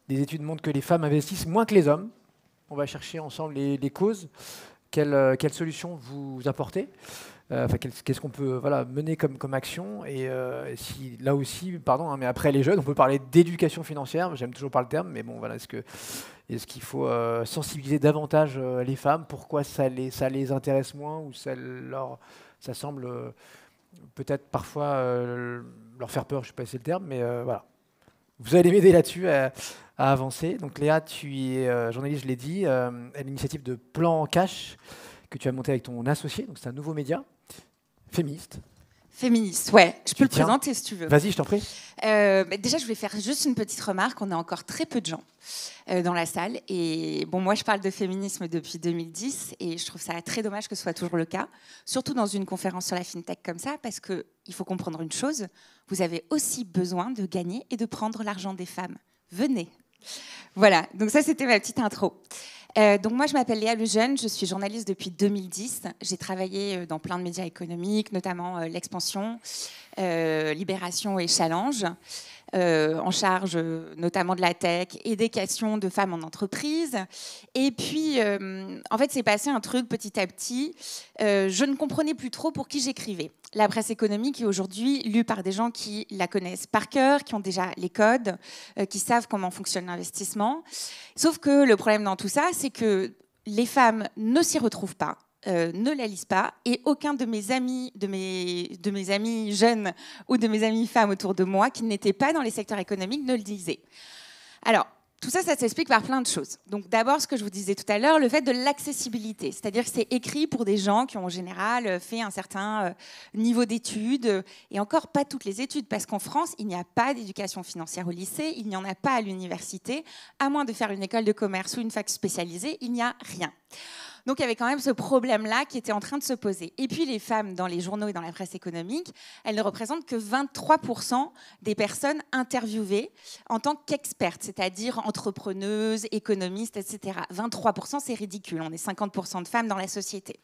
des études montrent que les femmes investissent moins que les hommes. On va chercher ensemble les causes. Quelles solutions vous apportez, qu'est-ce qu'on peut mener comme action, et si, là aussi, pardon, mais après les jeunes, on peut parler d'éducation financière, j'aime toujours pas le terme, mais bon, voilà, est-ce qu'il faut sensibiliser davantage les femmes, pourquoi ça les intéresse moins, ou ça semble peut-être parfois leur faire peur, je ne sais pas si c'est le terme, mais voilà. Vous allez m'aider là-dessus à avancer. Donc Léa, tu es journaliste, je l'ai dit, à l'initiative de Plan Cash que tu as monté avec ton associé. Donc c'est un nouveau média féministe. Féministe, ouais. Je peux le présenter si tu veux. Vas-y, je t'en prie. Déjà, je voulais faire juste une petite remarque. On a encore très peu de gens dans la salle. Et bon, moi, je parle de féminisme depuis 2010 et je trouve ça très dommage que ce soit toujours le cas, surtout dans une conférence sur la FinTech comme ça, parce qu'il faut comprendre une chose. Vous avez aussi besoin de gagner et de prendre l'argent des femmes. Venez. Voilà, donc ça, c'était ma petite intro. Donc moi, je m'appelle Léa Lejeune, je suis journaliste depuis 2010. J'ai travaillé dans plein de médias économiques, notamment L'Expansion, Libération et Challenge, en charge notamment de la tech et des questions de femmes en entreprise. Et puis, en fait, c'est passé un truc petit à petit. Je ne comprenais plus trop pour qui j'écrivais. La presse économique est aujourd'hui lue par des gens qui la connaissent par cœur, qui ont déjà les codes, qui savent comment fonctionne l'investissement. Sauf que le problème dans tout ça, c'est que les femmes ne s'y retrouvent pas, ne la lisent pas, et aucun de mes amis, de mes amis jeunes ou de mes amies femmes autour de moi qui n'étaient pas dans les secteurs économiques ne le lisaient. Alors, tout ça, ça s'explique par plein de choses. Donc d'abord, ce que je vous disais tout à l'heure, le fait de l'accessibilité. C'est-à-dire que c'est écrit pour des gens qui ont en général fait un certain niveau d'études, et encore pas toutes les études, parce qu'en France, il n'y a pas d'éducation financière au lycée, il n'y en a pas à l'université, à moins de faire une école de commerce ou une fac spécialisée, il n'y a rien. Donc il y avait quand même ce problème-là qui était en train de se poser. Et puis les femmes dans les journaux et dans la presse économique, elles ne représentent que 23% des personnes interviewées en tant qu'expertes, c'est-à-dire entrepreneuses, économistes, etc. 23%, c'est ridicule. On est 50% de femmes dans la société.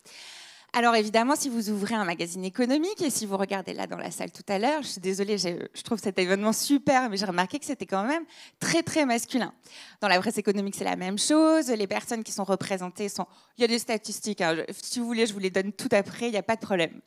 Alors évidemment, si vous ouvrez un magazine économique et si vous regardez là dans la salle tout à l'heure, je suis désolée, je trouve cet événement super, mais j'ai remarqué que c'était quand même très très masculin. Dans la presse économique, c'est la même chose. Les personnes qui sont représentées sont... Il y a des statistiques, hein. Si vous voulez, je vous les donne tout après, il n'y a pas de problème.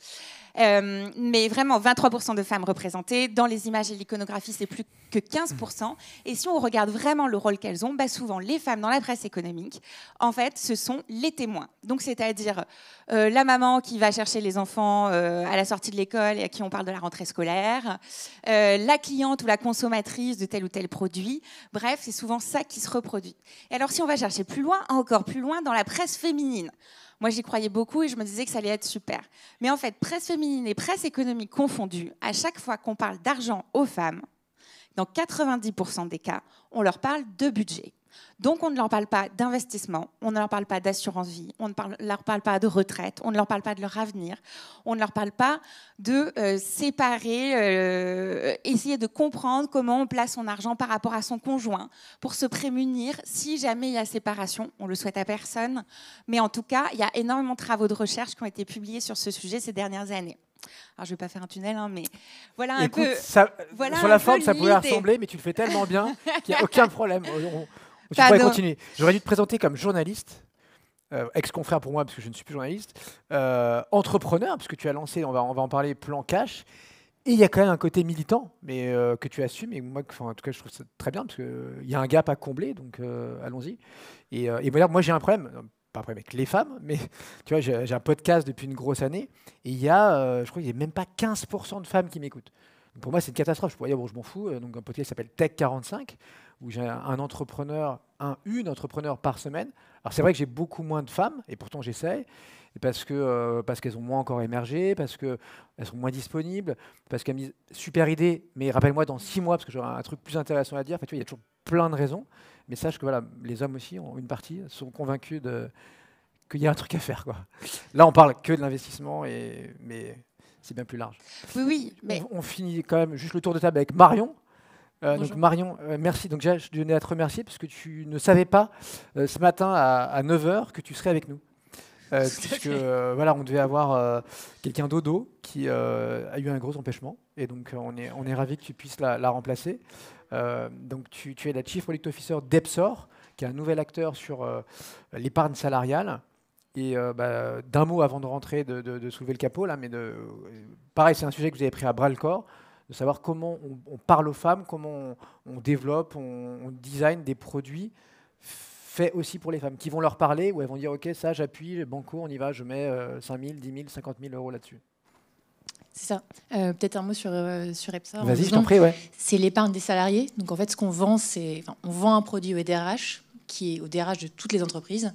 Mais vraiment, 23% de femmes représentées. Dans les images et l'iconographie, c'est plus que 15%. Et si on regarde vraiment le rôle qu'elles ont, souvent, les femmes dans la presse économique, en fait, ce sont les témoins. Donc, c'est-à-dire la maman qui va chercher les enfants à la sortie de l'école et à qui on parle de la rentrée scolaire, la cliente ou la consommatrice de tel ou tel produit. Bref, c'est souvent ça qui se reproduit. Et alors, si on va chercher plus loin, encore plus loin, dans la presse féminine, moi, j'y croyais beaucoup et je me disais que ça allait être super. Mais en fait, presse féminine et presse économique confondues, à chaque fois qu'on parle d'argent aux femmes, dans 90% des cas, on leur parle de budget. Donc, on ne leur parle pas d'investissement, on ne leur parle pas d'assurance vie, on ne leur parle pas de retraite, on ne leur parle pas de leur avenir, on ne leur parle pas de séparer, essayer de comprendre comment on place son argent par rapport à son conjoint pour se prémunir si jamais il y a séparation. On le souhaite à personne, mais en tout cas, il y a énormément de travaux de recherche qui ont été publiés sur ce sujet ces dernières années. Alors, je ne vais pas faire un tunnel, hein, mais voilà un peu... Voilà sur la forme, ça pourrait ressembler, mais tu le fais tellement bien qu'il n'y a aucun problème. Tu pourrais continuer. J'aurais dû te présenter comme journaliste, ex-confrère pour moi, parce que je ne suis plus journaliste, entrepreneur, parce que tu as lancé, on va en parler, Plan Cash. Et il y a quand même un côté militant, mais que tu assumes. Et moi, en tout cas, je trouve ça très bien, parce qu'il y a un gap à combler, donc allons-y. Et voilà, moi, j'ai un problème. Pas un problème avec les femmes, mais tu vois, j'ai un podcast depuis une grosse année et il y a, je crois qu'il n'y a même pas 15% de femmes qui m'écoutent. Donc pour moi, c'est une catastrophe. Je pourrais dire, bon, je m'en fous. Donc un podcast qui s'appelle Tech 45, où j'ai une entrepreneur par semaine. Alors c'est vrai que j'ai beaucoup moins de femmes, et pourtant j'essaie, parce qu'elles ont moins encore émergé, parce qu'elles sont moins disponibles, parce qu'elles me disent, super idée, mais rappelle-moi dans 6 mois, parce que j'aurai un truc plus intéressant à dire. En fait, tu vois, il y a toujours plein de raisons. Mais sache que voilà, les hommes aussi, une partie, sont convaincus qu'il y a un truc à faire, quoi. Là, on parle que de l'investissement, mais c'est bien plus large. Oui, mais... On finit quand même juste le tour de table avec Marion. Donc Marion, merci. Donc je tenais à te remercier parce que tu ne savais pas ce matin à 9h que tu serais avec nous. puisque voilà, on devait avoir quelqu'un dodo qui a eu un gros empêchement, et donc on est ravi que tu puisses la remplacer. Donc tu es la Chief Product Officer d'Epsor, qui est un nouvel acteur sur l'épargne salariale. Et d'un mot avant de rentrer, de soulever le capot, là, mais pareil, c'est un sujet que vous avez pris à bras le corps, de savoir comment on parle aux femmes, comment on développe, on design des produits faits aussi pour les femmes, qui vont leur parler, où elles vont dire ok, ça j'appuie, banco, on y va, je mets 5 000, 10 000, 50 000 euros là-dessus. C'est ça. Peut-être un mot sur Epsor. Vas-y, je t'en prie, ouais. C'est l'épargne des salariés. Donc en fait, ce qu'on vend, on vend un produit au DRH, qui est au DRH de toutes les entreprises,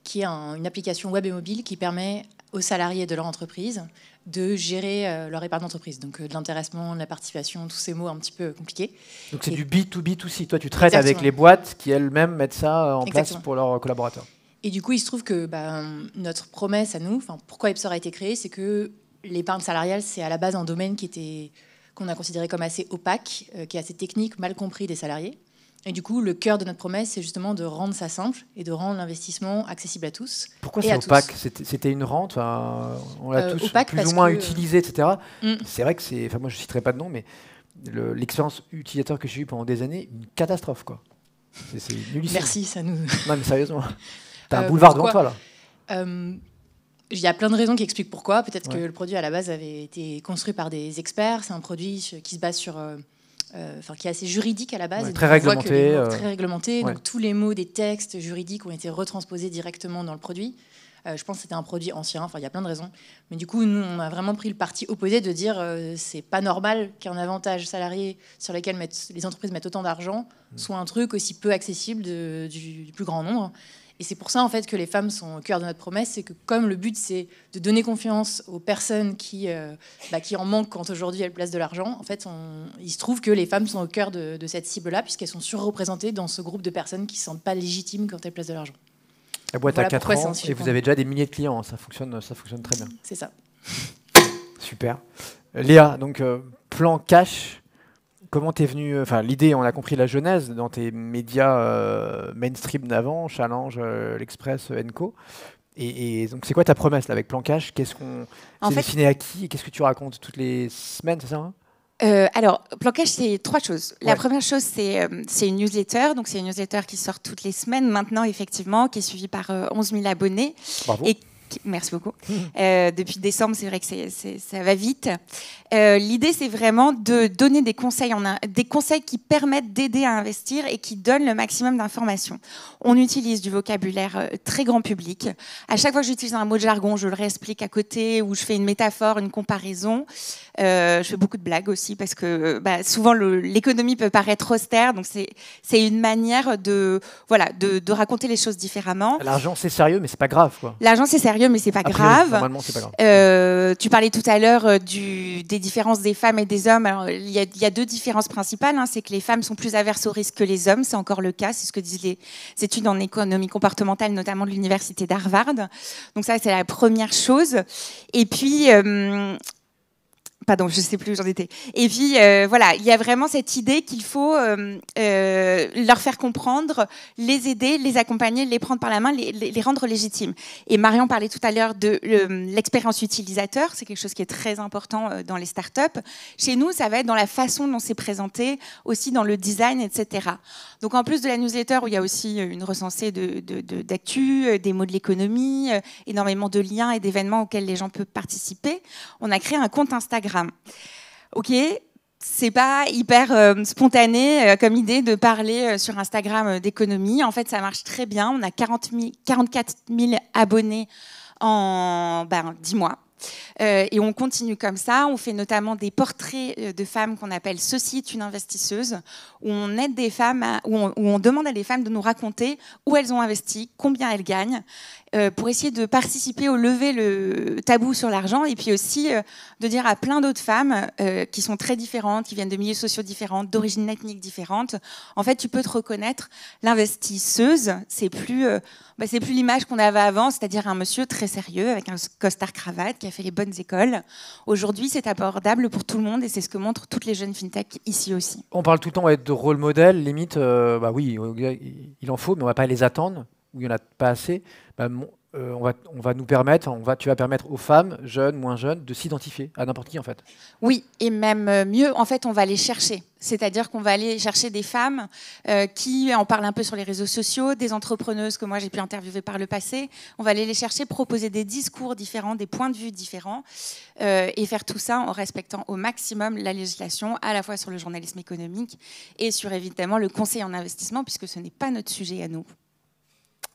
qui est une application web et mobile qui permet aux salariés de leur entreprise de gérer leur épargne d'entreprise. Donc de l'intéressement, de la participation, tous ces mots un petit peu compliqués. Donc c'est du B2B2C. Toi, tu traites avec les boîtes qui elles-mêmes mettent ça en place pour leurs collaborateurs. Et du coup, il se trouve que notre promesse à nous, pourquoi Epsor a été créé, c'est que l'épargne salariale, c'est à la base un domaine qu'on a considéré comme assez opaque, qui est assez technique, mal compris des salariés. Et du coup, le cœur de notre promesse, c'est justement de rendre ça simple et de rendre l'investissement accessible à tous. Pourquoi c'est opaque? C'était une rente, on l'a tous plus ou moins utilisé, etc. C'est vrai que moi je ne citerai pas de nom, mais l'expérience utilisateur que j'ai eue pendant des années, une catastrophe, quoi. C'est nullissime. Merci, ça nous... Non, mais sérieusement, t'as un boulevard devant toi, là. Il y a plein de raisons qui expliquent pourquoi. Peut-être que le produit, à la base, avait été construit par des experts. C'est un produit qui se base sur... qui est assez juridique à la base. Très réglementé. Très réglementé. Donc tous les mots des textes juridiques ont été retransposés directement dans le produit. Je pense que c'était un produit ancien. Il y a plein de raisons. Mais du coup, nous, on a vraiment pris le parti opposé de dire c'est pas normal qu'un avantage salarié sur lequel les entreprises mettent autant d'argent soit un truc aussi peu accessible du plus grand nombre. Et c'est pour ça en fait que les femmes sont au cœur de notre promesse, c'est que comme le but c'est de donner confiance aux personnes qui en manquent quand aujourd'hui elles placent de l'argent, en fait il se trouve que les femmes sont au cœur de cette cible-là puisqu'elles sont surreprésentées dans ce groupe de personnes qui ne se sentent pas légitimes quand elles placent de l'argent. La boîte a 4 ans et vous avez déjà des milliers de clients, ça fonctionne très bien. C'est ça. Super. Léa, donc plan cash. Comment t'es venue, l'idée, on a compris la genèse dans tes médias mainstream d'avant, Challenge, l'Express, Co. Et donc c'est quoi ta promesse là, avec Plan Cash? C'est destiné à qui et qu'est-ce que tu racontes toutes les semaines, c'est ça alors, Plan Cash, c'est 3 choses. La première chose, c'est une newsletter. Donc, c'est une newsletter qui sort toutes les semaines maintenant, effectivement, qui est suivie par 11 000 abonnés. Bravo. Merci beaucoup. Depuis décembre, c'est vrai que ça va vite. L'idée, c'est vraiment de donner des conseils qui permettent d'aider à investir et qui donnent le maximum d'informations. On utilise du vocabulaire très grand public. À chaque fois que j'utilise un mot de jargon, je le réexplique à côté ou je fais une métaphore, une comparaison. Je fais beaucoup de blagues aussi parce que souvent l'économie peut paraître austère. Donc c'est une manière de raconter les choses différemment. L'argent, c'est sérieux, mais c'est pas grave, quoi. L'argent, c'est sérieux, mais c'est pas grave. Normalement, c'est pas grave. Tu parlais tout à l'heure des différences des femmes et des hommes. Alors, il y a 2 différences principales. C'est que les femmes sont plus averses au risque que les hommes. C'est encore le cas. C'est ce que disent les études en économie comportementale, notamment de l'université d'Harvard. Donc ça, c'est la première chose. Et puis... Pardon, je ne sais plus où j'en étais. Et puis, il y a vraiment cette idée qu'il faut leur faire comprendre, les aider, les accompagner, les prendre par la main, les rendre légitimes. Et Marion parlait tout à l'heure de l'expérience utilisateur. C'est quelque chose qui est très important dans les startups. Chez nous, ça va être dans la façon dont c'est présenté, aussi dans le design, etc. Donc, en plus de la newsletter, où il y a aussi une recensée d'actu, des mots de l'économie, énormément de liens et d'événements auxquels les gens peuvent participer, on a créé un compte Instagram. Ok, c'est pas hyper spontané comme idée de parler sur Instagram d'économie. En fait, ça marche très bien. On a 44 000 abonnés en 10 mois. Et on continue comme ça. On fait notamment des portraits de femmes qu'on appelle « Ceci est une investisseuse », où on aide des femmes, où on demande à des femmes de nous raconter où elles ont investi, combien elles gagnent, pour essayer de participer au lever le tabou sur l'argent et puis aussi de dire à plein d'autres femmes qui sont très différentes, qui viennent de milieux sociaux différents, d'origines ethniques différentes, en fait, tu peux te reconnaître. L'investisseuse, c'est plus l'image qu'on avait avant, c'est-à-dire un monsieur très sérieux avec un costard-cravate qui a fait les bonnes écoles. Aujourd'hui, c'est abordable pour tout le monde et c'est ce que montrent toutes les jeunes fintech ici aussi. On parle tout le temps de rôle modèle, limite, oui, il en faut, mais on ne va pas les attendre, ou il n'y en a pas assez. on va nous permettre, tu vas permettre aux femmes, jeunes, moins jeunes, de s'identifier à n'importe qui en fait. Oui, et même mieux, en fait, on va les chercher. C'est-à-dire qu'on va aller chercher des femmes qui en parlent un peu sur les réseaux sociaux, des entrepreneuses que moi j'ai pu interviewer par le passé. On va aller les chercher, proposer des discours différents, des points de vue différents, et faire tout ça en respectant au maximum la législation, à la fois sur le journalisme économique et sur évidemment le conseil en investissement, puisque ce n'est pas notre sujet à nous.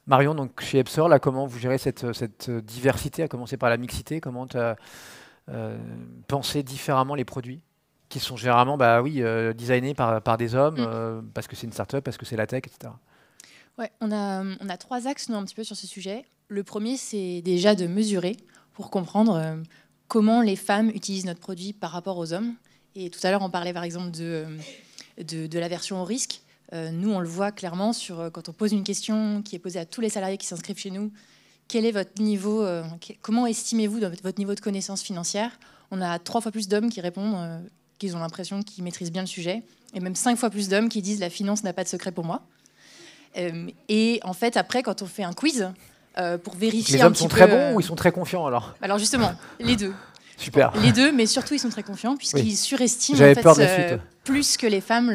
Marion, donc chez Epsor, là, comment vous gérez cette diversité, à commencer par la mixité? Comment tu as pensé différemment les produits qui sont généralement designés par des hommes, parce que c'est une start-up, parce que c'est la tech, etc. Ouais, on a 3 axes, nous, un petit peu sur ce sujet. Le premier, c'est déjà de mesurer pour comprendre comment les femmes utilisent notre produit par rapport aux hommes. Et tout à l'heure, on parlait par exemple de l'aversion au risque. Nous, on le voit clairement quand on pose une question qui est posée à tous les salariés qui s'inscrivent chez nous. Quel est votre niveau comment estimez-vous votre niveau de connaissance financière? On a 3 fois plus d'hommes qui répondent qu'ils ont l'impression qu'ils maîtrisent bien le sujet, et même 5 fois plus d'hommes qui disent la finance n'a pas de secret pour moi. Et en fait, après, quand on fait un quiz pour vérifier les hommes sont très bons ou ils sont très confiants alors? Alors justement, les deux. Super. Les deux, mais surtout ils sont très confiants puisqu'ils surestiment en fait, plus que les femmes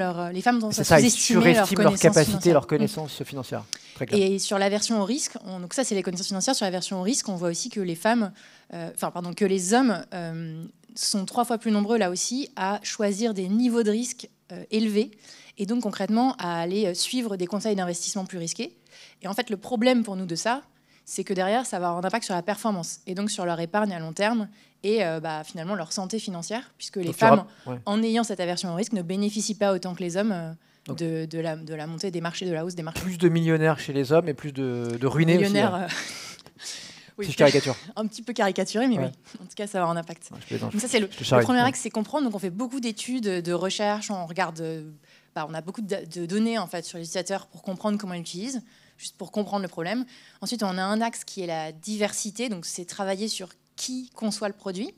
ont ça, sous-estimé leur capacité, leur connaissance financière. Très clair. Et sur l'aversion au risque, donc ça c'est les connaissances financières. Sur l'aversion au risque, on voit aussi que que les hommes sont 3 fois plus nombreux là aussi à choisir des niveaux de risque élevés et donc concrètement à aller suivre des conseils d'investissement plus risqués. Et en fait, le problème pour nous de ça, c'est que derrière, ça va avoir un impact sur la performance et donc sur leur épargne à long terme et finalement leur santé financière, puisque les femmes, en ayant cette aversion au risque, ne bénéficient pas autant que les hommes de la montée des marchés, de la hausse des marchés. Plus de millionnaires chez les hommes et plus de ruinés millionnaires, aussi. Oui, si je caricature. Un petit peu caricaturé, mais oui. En tout cas, ça va avoir un impact. Donc ça, c'est le premier axe, c'est comprendre. Donc on fait beaucoup d'études, de recherches, on regarde... on a beaucoup de données en fait, sur les utilisateurs pour comprendre comment ils l'utilisent, juste pour comprendre le problème. Ensuite, on a un axe qui est la diversité, donc c'est travailler sur qui conçoit le produit.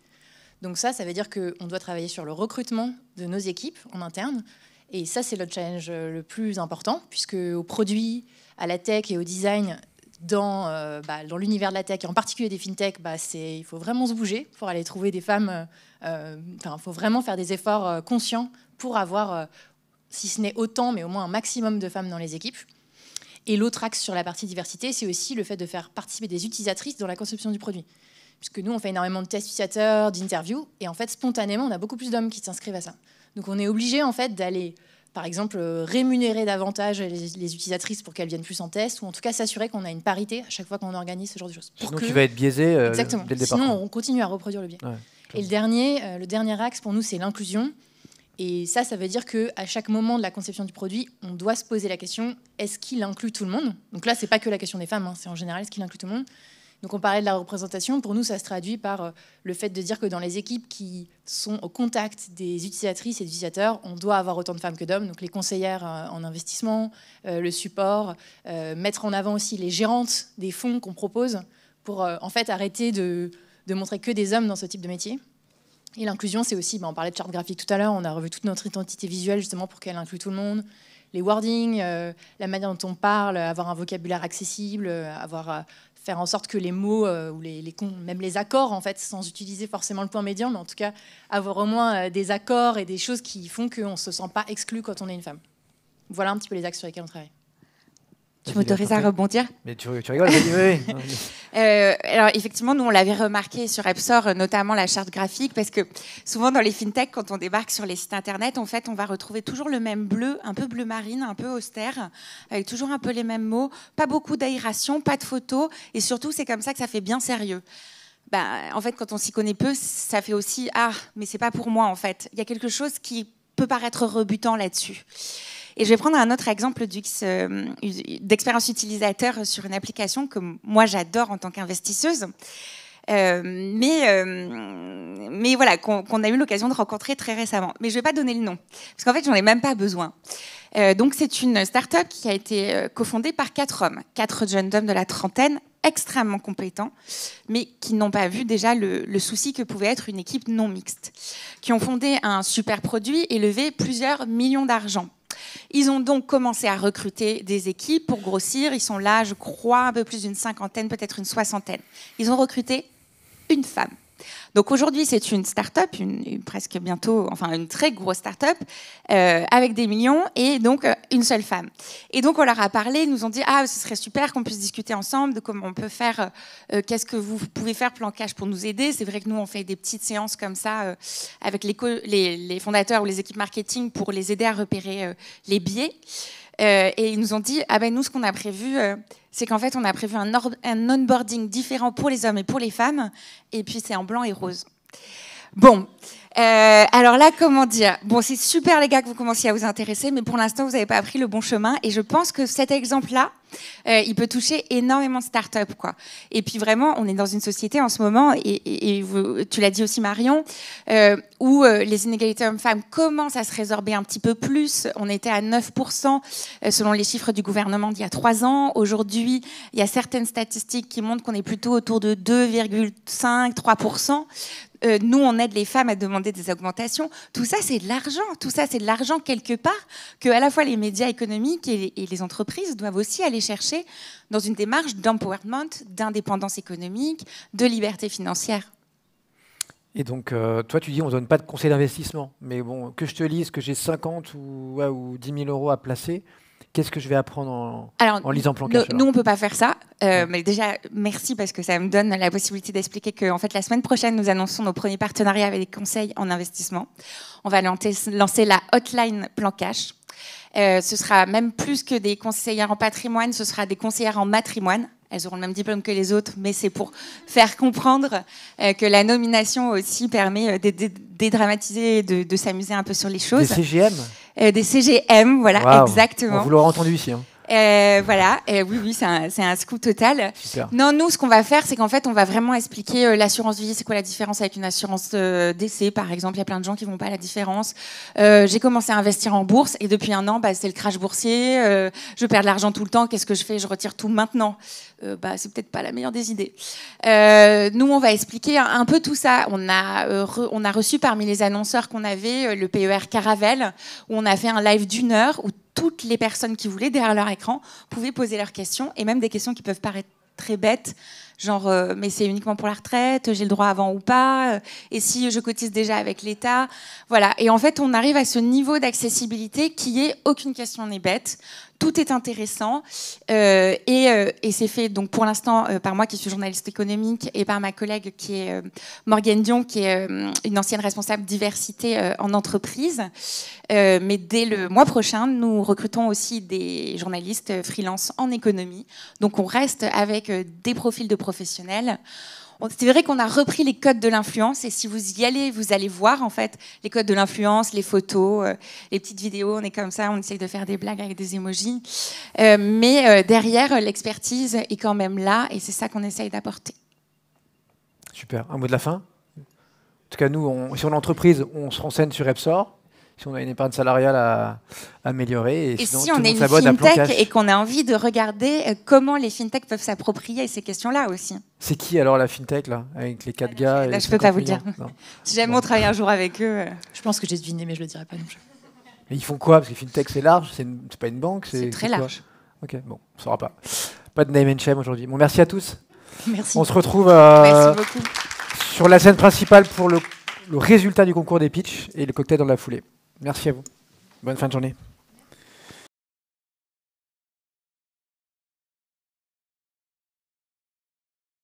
Donc ça veut dire qu'on doit travailler sur le recrutement de nos équipes en interne. Et ça, c'est le challenge le plus important, puisque au produit, à la tech et au design, dans l'univers de la tech, et en particulier des fintech, il faut vraiment se bouger pour aller trouver des femmes. Il faut vraiment faire des efforts conscients pour avoir, si ce n'est autant, mais au moins un maximum de femmes dans les équipes. Et l'autre axe sur la partie diversité, c'est aussi le fait de faire participer des utilisatrices dans la conception du produit. Puisque nous, on fait énormément de tests utilisateurs, d'interviews, et en fait, spontanément, on a beaucoup plus d'hommes qui s'inscrivent à ça. Donc on est obligé en fait d'aller, par exemple, rémunérer davantage les utilisatrices pour qu'elles viennent plus en test, ou en tout cas s'assurer qu'on a une parité à chaque fois qu'on organise ce genre de choses. Sinon, tu vas être biaisé exactement. Dès le départ. Sinon, on continue à reproduire le biais. Ouais, et le dernier axe pour nous, c'est l'inclusion. Et ça veut dire qu'à chaque moment de la conception du produit, on doit se poser la question, est-ce qu'il inclut tout le monde? Donc là, ce n'est pas que la question des femmes, c'est en général, est-ce qu'il inclut tout le monde? Donc on parlait de la représentation. Pour nous, ça se traduit par le fait de dire que dans les équipes qui sont au contact des utilisatrices et des utilisateurs, on doit avoir autant de femmes que d'hommes. Donc les conseillères en investissement, le support, mettre en avant aussi les gérantes des fonds qu'on propose pour en fait arrêter de montrer que des hommes dans ce type de métier. Et l'inclusion, c'est aussi, on parlait de charte graphique tout à l'heure, on a revu toute notre identité visuelle justement pour qu'elle inclue tout le monde. Les wordings, la manière dont on parle, avoir un vocabulaire accessible, faire en sorte que les mots ou même les accords, en fait, sans utiliser forcément le point médian, mais en tout cas avoir au moins des accords et des choses qui font qu'on ne se sent pas exclu quand on est une femme. Voilà un petit peu les axes sur lesquels on travaille. Tu m'autorises à rebondir? Mais tu rigoles, oui. Alors effectivement, nous on l'avait remarqué sur Epsor, notamment la charte graphique, parce que souvent dans les fintech, quand on débarque sur les sites internet, en fait, on va retrouver toujours le même bleu, un peu bleu marine, un peu austère, avec toujours un peu les mêmes mots, pas beaucoup d'aération, pas de photos, et surtout c'est comme ça que ça fait bien sérieux. En fait, quand on s'y connaît peu, ça fait aussi mais c'est pas pour moi en fait. Il y a quelque chose qui peut paraître rebutant là-dessus. Et je vais prendre un autre exemple d'expérience utilisateur sur une application que moi j'adore en tant qu'investisseuse, mais voilà, qu'on a eu l'occasion de rencontrer très récemment. Mais je ne vais pas donner le nom, parce qu'en fait, j'en ai même pas besoin. Donc c'est une start-up qui a été cofondée par 4 hommes, 4 jeunes hommes de la trentaine, extrêmement compétents, mais qui n'ont pas vu déjà le souci que pouvait être une équipe non mixte, qui ont fondé un super produit et levé plusieurs millions d'argent. Ils ont donc commencé à recruter des équipes pour grossir. Ils sont là, je crois, un peu plus d'une 50aine, peut-être une 60aine. Ils ont recruté une femme. Donc aujourd'hui, c'est une start-up, presque bientôt, enfin une très grosse start-up, avec des millions et donc une seule femme. Et donc on leur a parlé, ils nous ont dit ah ce serait super qu'on puisse discuter ensemble de comment on peut faire, qu'est-ce que vous pouvez faire Plan Cash pour nous aider. C'est vrai que nous on fait des petites séances comme ça avec les fondateurs ou les équipes marketing pour les aider à repérer les biais. Et ils nous ont dit, ah ben nous, ce qu'on a prévu, c'est qu'en fait, on a prévu un onboarding différent pour les hommes et pour les femmes, et puis c'est en blanc et rose. Bon, alors là, comment dire ? Bon, c'est super les gars que vous commenciez à vous intéresser, mais pour l'instant, vous n'avez pas pris le bon chemin, et je pense que cet exemple-là, il peut toucher énormément de startups, quoi. Et puis vraiment, on est dans une société en ce moment, et tu l'as dit aussi Marion, où les inégalités hommes-femmes commencent à se résorber un petit peu plus. On était à 9% selon les chiffres du gouvernement d'il y a 3 ans. Aujourd'hui, il y a certaines statistiques qui montrent qu'on est plutôt autour de 2,5-3%. Nous, on aide les femmes à demander des augmentations. Tout ça, c'est de l'argent. Tout ça, c'est de l'argent quelque part que à la fois les médias économiques et les entreprises doivent aussi aller chercher dans une démarche d'empowerment, d'indépendance économique, de liberté financière. Et donc, toi, tu dis on ne donne pas de conseils d'investissement. Mais bon, que je te lise, que j'ai 50 ou 10 000 euros à placer, qu'est-ce que je vais apprendre en lisant Plan Cash? Nous, on ne peut pas faire ça. Mais déjà, merci parce que ça me donne la possibilité d'expliquer que en fait, la semaine prochaine, nous annonçons nos premiers partenariats avec des conseils en investissement. On va lancer la hotline Plan Cash. Ce sera même plus que des conseillères en patrimoine, ce sera des conseillères en matrimoine. Elles auront le même diplôme que les autres, mais c'est pour faire comprendre que la nomination aussi permet de dédramatiser et de s'amuser un peu sur les choses. Des CGM Des CGM, voilà, wow. Exactement. Vous l'aurez entendu ici. Hein. Voilà, oui, c'est un scoop total. Super. Non, nous, ce qu'on va faire, c'est qu'en fait, on va vraiment expliquer l'assurance vie, c'est quoi la différence avec une assurance décès, par exemple. Il y a plein de gens qui ne vont pas à la différence. J'ai commencé à investir en bourse et depuis 1 an, c'est le crash boursier. Je perds de l'argent tout le temps. Qu'est-ce que je fais ? Je retire tout maintenant. C'est peut-être pas la meilleure des idées. Nous, on va expliquer un peu tout ça. On a reçu parmi les annonceurs qu'on avait le PER Caravelle, où on a fait un live d'1 heure où toutes les personnes qui voulaient, derrière leur écran, pouvaient poser leurs questions, et même des questions qui peuvent paraître très bêtes, genre mais c'est uniquement pour la retraite, j'ai le droit avant ou pas, et si je cotise déjà avec l'État, voilà. Et en fait, on arrive à ce niveau d'accessibilité qui est aucune question n'est bête. Tout est intéressant et c'est fait donc pour l'instant par moi qui suis journaliste économique et par ma collègue qui est Morgane Dion qui est une ancienne responsable diversité en entreprise. Mais dès le mois prochain, nous recrutons aussi des journalistes freelance en économie. Donc on reste avec des profils de professionnels. C'est vrai qu'on a repris les codes de l'influence et si vous y allez, vous allez voir en fait les codes de l'influence, les photos, les petites vidéos. On est comme ça, on essaye de faire des blagues avec des emojis. Mais derrière, l'expertise est quand même là et c'est ça qu'on essaye d'apporter. Super. Un mot de la fin ? En tout cas, nous, si on est entreprise, on se renseigne sur Repsol. Si on a une épargne salariale à améliorer. Et sinon, si on est une fintech et qu'on a envie de regarder comment les fintechs peuvent s'approprier ces questions-là aussi. C'est qui alors la fintech là, avec les 4 gars là, je ne peux pas vous le dire. Si jamais on travaille un jour avec eux. Je pense que j'ai deviné, mais je ne le dirai pas non plus. Mais ils font quoi ? Parce que fintech c'est large, c'est pas une banque. C'est très large. Ok, bon, on ne saura pas. Pas de name and shame aujourd'hui. Bon, merci à tous. Merci. On se retrouve merci beaucoup. Sur la scène principale pour le résultat du concours des pitchs et le cocktail dans la foulée. Merci à vous. Bonne fin de journée.